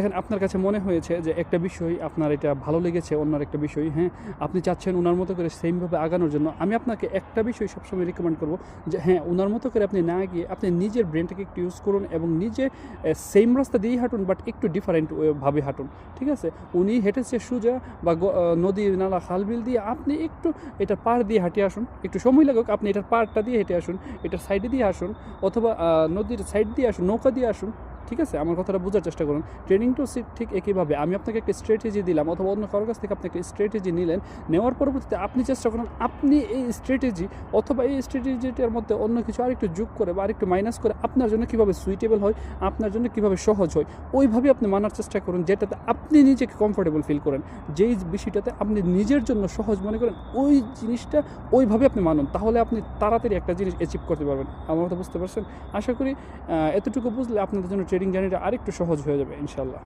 দেখেন আপনার কাছে মনে হয়েছে যে একটা বিষয় আপনার এটা ভালো লেগেছে, অন্য একটা বিষয়, হ্যাঁ, আপনি চাচ্ছেন ওনার মতো করে সেমভাবে আগানোর জন্য। আমি আপনাকে একটা বিষয় সবসময় রিকমেন্ড করব যে হ্যাঁ, ওনার মতো করে আপনি না গিয়ে আপনি নিজের ব্রেনটাকে একটু ইউজ করুন এবং নিজে সেম রাস্তা দিয়েই হাঁটুন, বাট একটু ডিফারেন্ট ভাবে হাঁটুন, ঠিক আছে? উনি হেঁটেছে সোজা বা নদী নালা খাল বিল দিয়ে, আপনি একটু এটা পার দিয়ে হাঁটে আসুন, একটু সময় লাগুক, আপনি এটার পাড়টা দিয়ে হেঁটে আসুন, এটার সাইডে দিয়ে আসুন, অথবা নদীর সাইড দিয়ে আসুন, নৌকা দিয়ে আসুন, ঠিক আছে? আমার কথাটা বোঝার চেষ্টা করুন। ট্রেনিং টু ঠিক একইভাবে আমি আপনাকে একটা স্ট্র্যাটেজি দিলাম, অথবা অন্য কারোর কাছ থেকে আপনি একটা স্ট্র্যাটেজি নিলেন, নেওয়ার পরবর্তীতে আপনি চেষ্টা করুন আপনি এই স্ট্র্যাটেজি অথবা এই স্ট্র্যাটেজিটার মধ্যে অন্য কিছু আরেকটু যোগ করে বা আরেকটু মাইনাস করে আপনার জন্য কীভাবে সুইটেবল হয়, আপনার জন্য কীভাবে সহজ হয়, ওইভাবে আপনি মানার চেষ্টা করুন, যেটাতে আপনি নিজেকে কমফোর্টেবল ফিল করেন, যেই বিষয়টাতে আপনি নিজের জন্য সহজ মনে করেন, ওই জিনিসটা ওইভাবে আপনি মানুন, তাহলে আপনি তাড়াতাড়ি একটা জিনিস অ্যাচিভ করতে পারবেন। আমার কথা বুঝতে পারছেন? আশা করি এতটুকু বুঝলে আপনাদের জন্য ট্রেডিং জার্নিটা আরেকটু সহজ হয়ে যাবে ইনশাল্লাহ।